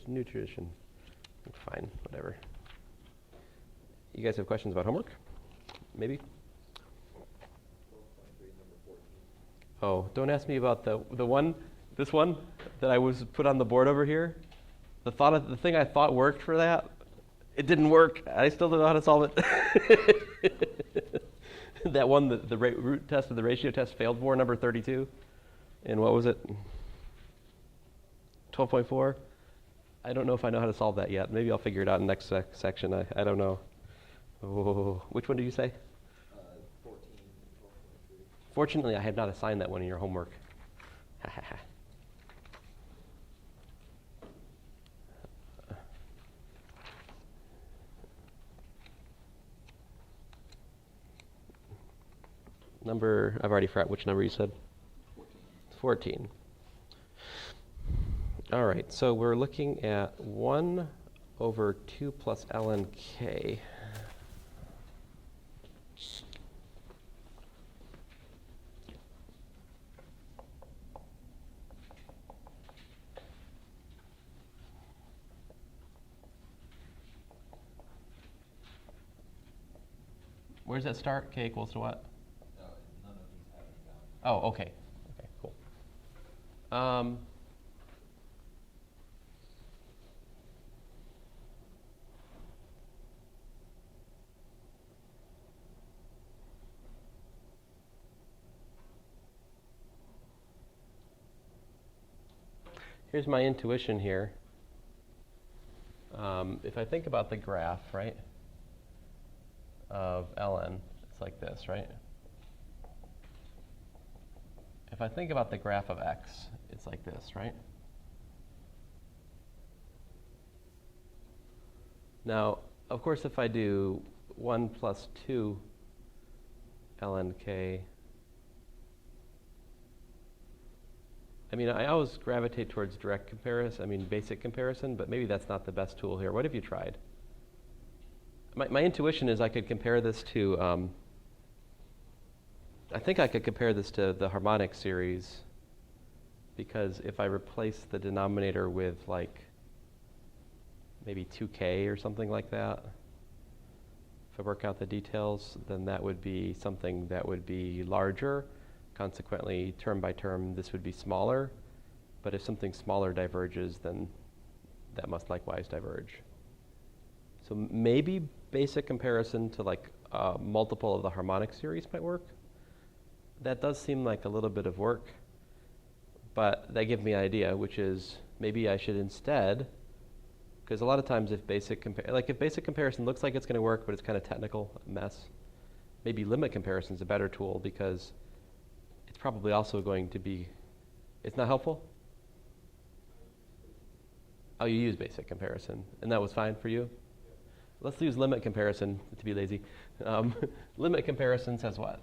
new tradition. Fine, whatever. You guys have questions about homework? Maybe? Oh, don't ask me about this one that I was put on the board over here. The thing I thought worked for that, it didn't work. I still don't know how to solve it. That one, the root test of the ratio test failed for, number 32. And what was it? 12.4? I don't know if I know how to solve that yet. Maybe I'll figure it out in the next section. I don't know. Oh, which one did you say? 14. Fortunately, I have not assigned that one in your homework. Number, I've already forgot which number you said. 14. All right, so we're looking at 1 over 2 plus ln k. Where does that start? K equals to what? None of these have any value. Oh, okay. Okay, cool. Here's my intuition here. If I think about the graph, right, of ln, it's like this, right? If I think about the graph of x, it's like this, right? Now, of course, if I do 1 plus 2 ln k, I mean, I always gravitate towards direct comparison, basic comparison, but maybe that's not the best tool here. What have you tried? My intuition is I could compare this to, I think I could compare this to the harmonic series, because if I replace the denominator with like maybe 2k or something like that, if I work out the details, then that would be something that would be larger. Consequently, term by term, this would be smaller. But if something smaller diverges, then that must likewise diverge. So maybe basic comparison to like a multiple of the harmonic series might work. That does seem like a little bit of work, but that gives me an idea, which is maybe I should instead, because a lot of times if basic comparison looks like it's going to work, but it's kind of technical mess, maybe limit comparison is a better tool because it's probably also going to be, it's not helpful? Oh, you use basic comparison, and that was fine for you? Let's use limit comparison to be lazy. Limit comparison says what?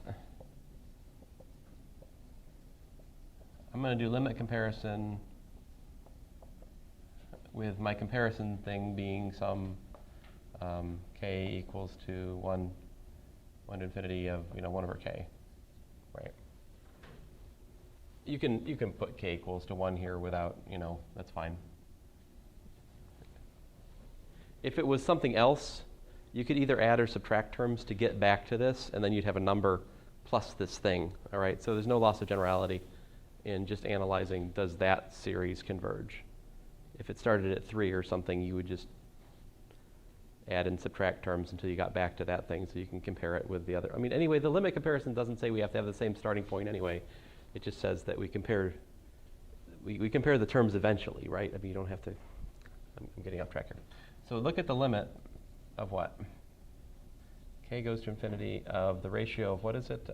I'm going to do limit comparison with my comparison thing being some k equals to 1 to infinity of 1 over k, right? You can put k equals to 1 here without, that's fine. If it was something else, you could either add or subtract terms to get back to this, and then you'd have a number plus this thing, all right? So there's no loss of generality in just analyzing, does that series converge? If it started at 3 or something, you would just add and subtract terms until you got back to that thing so you can compare it with the other. Anyway, the limit comparison doesn't say we have to have the same starting point anyway. It just says that we compare the terms eventually, right? You don't have to, I'm getting off track here. So look at the limit of what? K goes to infinity of the ratio of, what is it?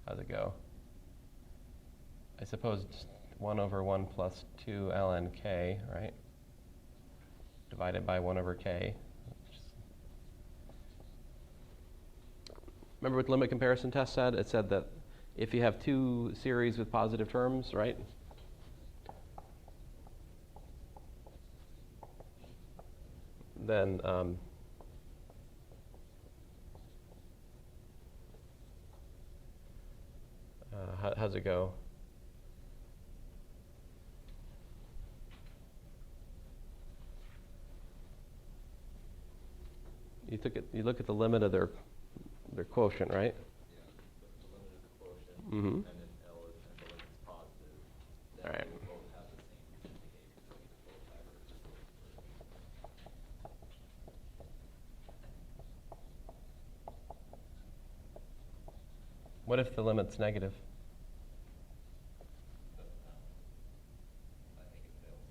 How's it go? I suppose 1 over 1 plus 2 ln k, right? Divided by 1 over k. Remember what the limit comparison test said? It said that if you have two series with positive terms, right? Then how's it go? You look at the limit of their quotient, right? Yeah, the limit of the quotient, Mm-hmm. and then L is, and the limit's positive, then All right. they will both have the same behavior, so either both diverge or both converge. What if the limit's negative? Doesn't matter. I think it fails.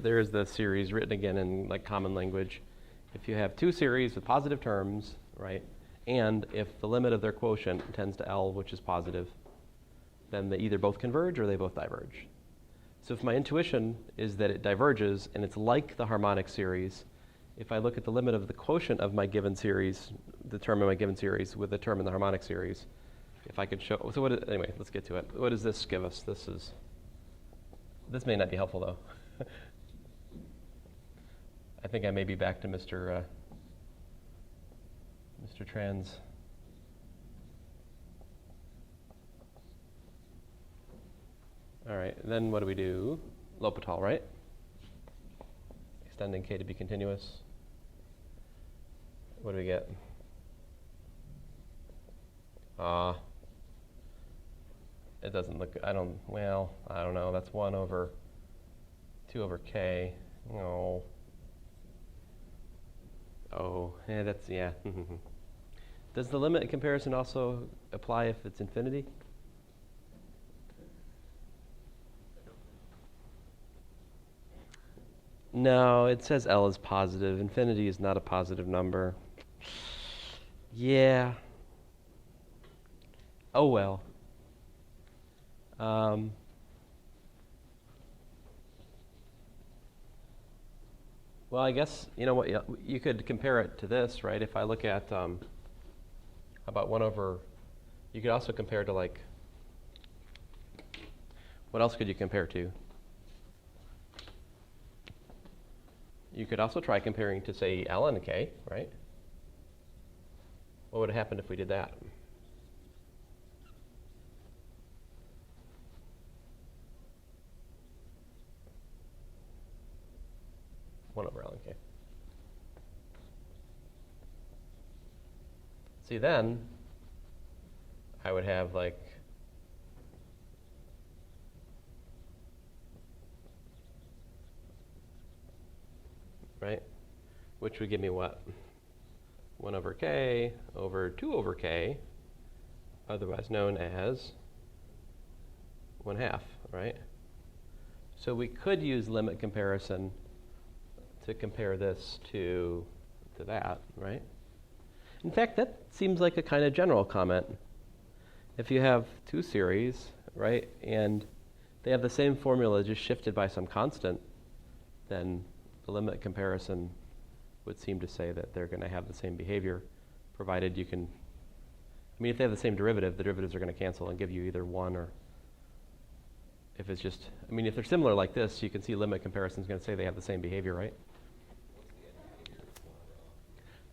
There is the series written again in like common language. If you have two series with positive terms, right, and if the limit of their quotient tends to L, which is positive, then they either both converge or they both diverge. So if my intuition is that it diverges and it's like the harmonic series, if I look at the limit of the quotient of my given series, the term in my given series with the term in the harmonic series, if I could show, so anyway, let's get to it. What does this give us? This may not be helpful though. I think I may be back to Mr. Trans. All right, then what do we do? L'Hopital, right? Extending K to be continuous. What do we get? It doesn't look, I don't know. That's 1 over 2 over K. No. Oh, yeah, that's, yeah. Does the limit comparison also apply if it's infinity? No, it says L is positive. Infinity is not a positive number. Yeah. Oh well. Well, I guess, you know what, you could compare it to this, right? If I look at, about 1 over, you could also compare to like, what else could you compare to? You could also try comparing to, say, ln k, right? What would have happened if we did that? One over ln k. See, then I would have like right, which would give me what? 1 over k over 2 over k, otherwise known as 1/2, right? So we could use limit comparison to compare this to that, right? In fact, that seems like a kind of general comment. If you have two series, right, and they have the same formula just shifted by some constant, then the limit comparison would seem to say that they're going to have the same behavior, provided you can, I mean, if they have the same derivative, the derivatives are going to cancel and give you either 1 or, if it's just, I mean, if they're similar like this, you can see limit comparison is going to say they have the same behavior, right?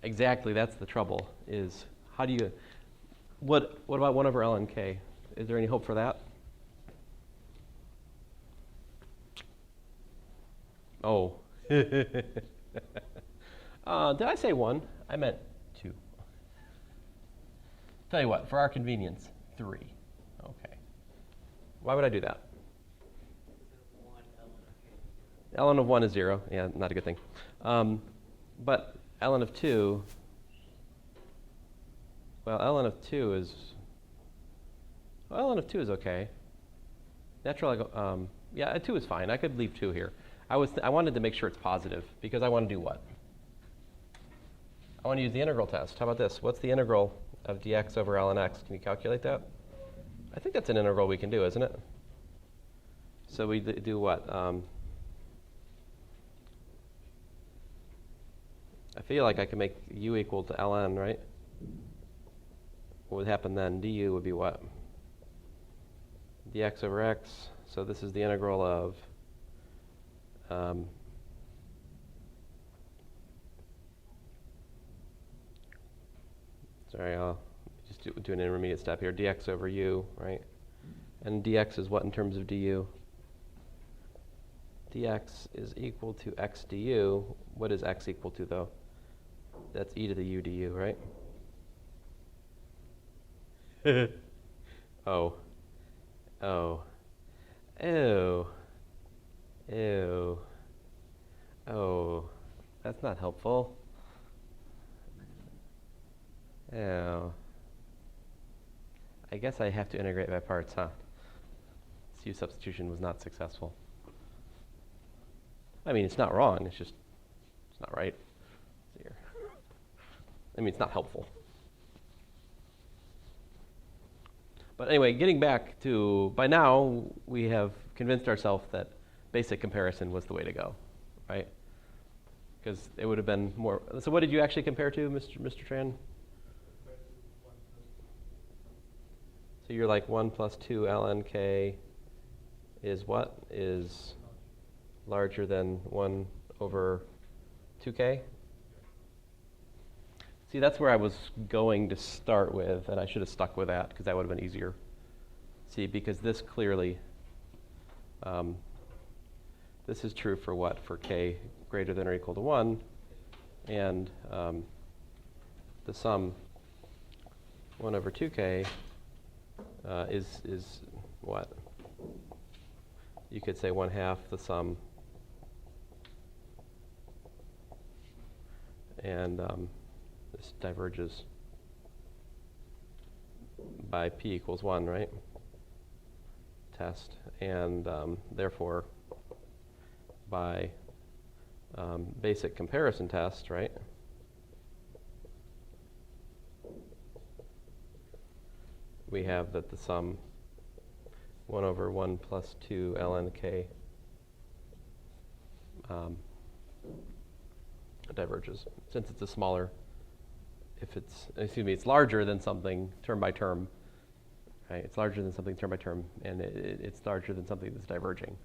Exactly, that's the trouble, is how do you, what about 1 over ln k? Is there any hope for that? Oh. Did I say 1? I meant 2. Tell you what, for our convenience, 3. Okay. Why would I do that? Ln of 1 is 0. Yeah, not a good thing. But ln of 2, well, ln of 2 is, well, ln of 2 is okay. Natural, yeah, 2 is fine. I could leave 2 here. I wanted to make sure it's positive, because I want to do what? I want to use the integral test. How about this? What's the integral of dx over ln x? Can you calculate that? I think that's an integral we can do, isn't it? So we do what? I feel like I can make u equal to ln, right? What would happen then? Du would be what? Dx over x. So this is the integral of sorry, I'll just do an intermediate step here. Dx over u, right? And dx is what in terms of du? Dx is equal to x du. What is x equal to, though? That's e to the u du, right? Oh. Oh. Ew. Ew. Oh. That's not helpful. Ew. I guess I have to integrate by parts, huh? This u substitution was not successful. I mean, it's not wrong. It's just, it's not right. Here. I mean, it's not helpful. But anyway, getting back to, by now, we have convinced ourselves that basic comparison was the way to go, right? Because it would have been more. So what did you actually compare to, Mr. Tran? So you're like 1 plus 2 ln k is what? Is larger than 1 over 2k? See, that's where I was going to start with, and I should have stuck with that because that would have been easier. See, because this clearly, this is true for what? For k greater than or equal to 1, and the sum 1 over 2k is what? You could say 1/2 the sum, and this diverges by p equals 1, right? Test, and therefore by basic comparison test, right? We have that the sum 1 over 1 plus 2 ln k diverges. Since it's a smaller, if it's, excuse me, it's larger than something term by term, right? It's larger than something term by term, and it's larger than something that's diverging.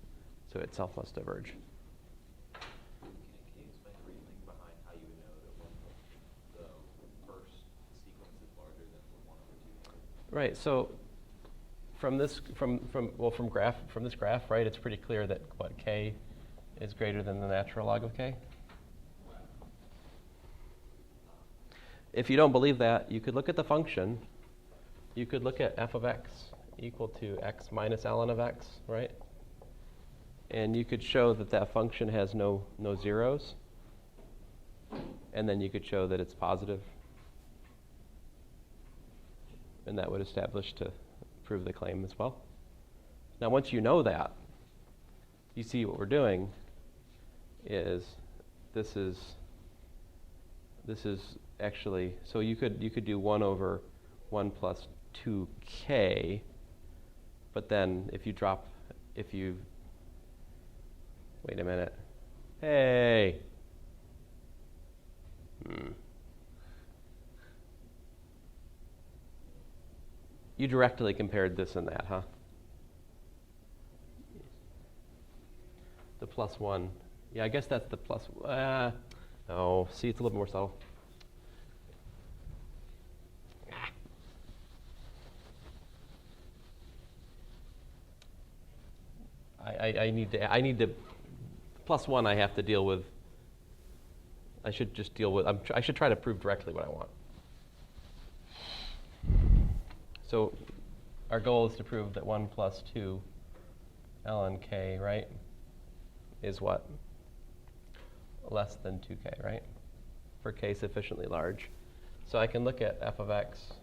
So itself must diverge. Can you explain the reasoning behind how you would know that the first sequence is larger than 1 over 2? Right. So from this graph, right? It's pretty clear that what k is greater than the natural log of k. If you don't believe that, you could look at the function. You could look at f of x equal to x minus ln of x, right? And you could show that that function has no zeros. And then you could show that it's positive. And that would establish to prove the claim as well. Now, once you know that, you see what we're doing is this is actually, so you could do 1 over 1 plus 2k, but then if you wait a minute. Hey. You directly compared this and that, huh? The plus 1. Yeah, I guess that's the plus. No, see, it's a little more subtle. I need to plus 1 I have to deal with. I should just deal with, I should try to prove directly what I want. So our goal is to prove that 1 plus 2 ln k, right, is what? Less than 2k, right? For k sufficiently large. So I can look at f of x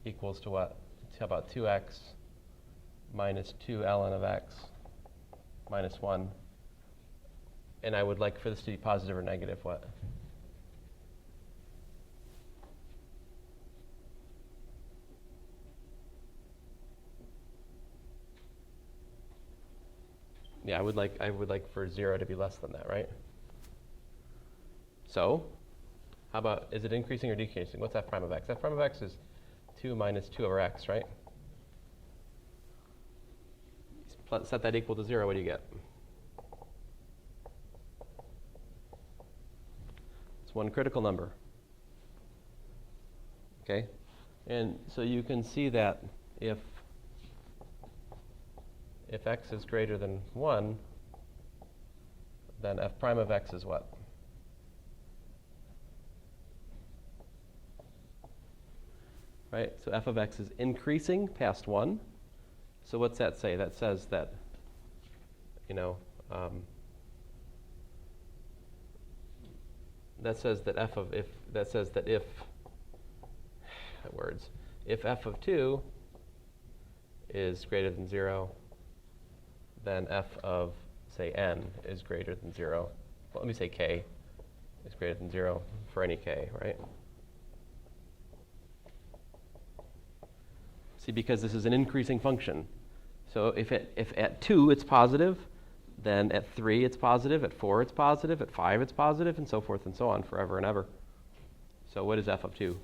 equals to what? How about 2x minus 2 ln of x minus 1. And I would like for this to be positive or negative, what? Yeah, I would like for 0 to be less than that, right? So, how about, is it increasing or decreasing? What's f prime of x? F prime of x is 2 minus 2 over x, right? Set that equal to 0, what do you get? It's one critical number. Okay? And so you can see that if x is greater than 1, then f prime of x is what? Right? So f of x is increasing past 1. So what's that say? That says that, that says that if f of 2 is greater than 0, then f of, say, n is greater than 0. Well, let me say k is greater than 0 for any k, right? See, because this is an increasing function. So if at 2 it's positive, then at 3 it's positive, at 4 it's positive, at 5 it's positive, and so forth and so on forever and ever. So what is f of 2?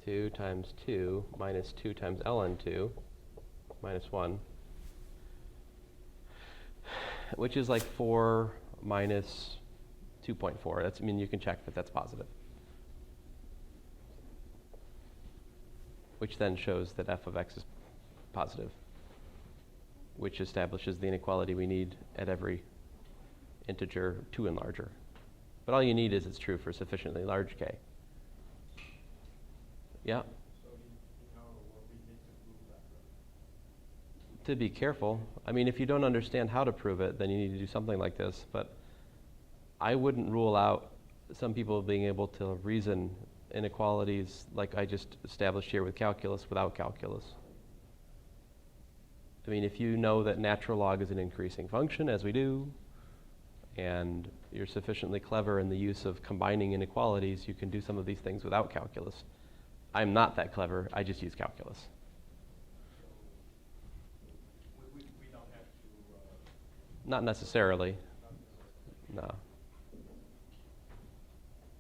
2 times 2 minus 2 times ln 2 minus 1, which is like 4 minus 2.4. That's, I mean, you can check that that's positive. Which then shows that f of x is positive, which establishes the inequality we need at every integer 2 and larger. But all you need is it's true for sufficiently large k. Yeah? To be careful. I mean, if you don't understand how to prove it, then you need to do something like this. But I wouldn't rule out some people being able to reason inequalities like I just established here with calculus without calculus. I mean, if you know that natural log is an increasing function, as we do, and you're sufficiently clever in the use of combining inequalities, you can do some of these things without calculus. I'm not that clever. I just use calculus. We don't have to... Not necessarily. No.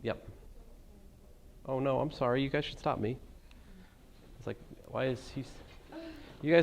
Yep. Oh, no, I'm sorry. You guys should stop me. It's like, why is he...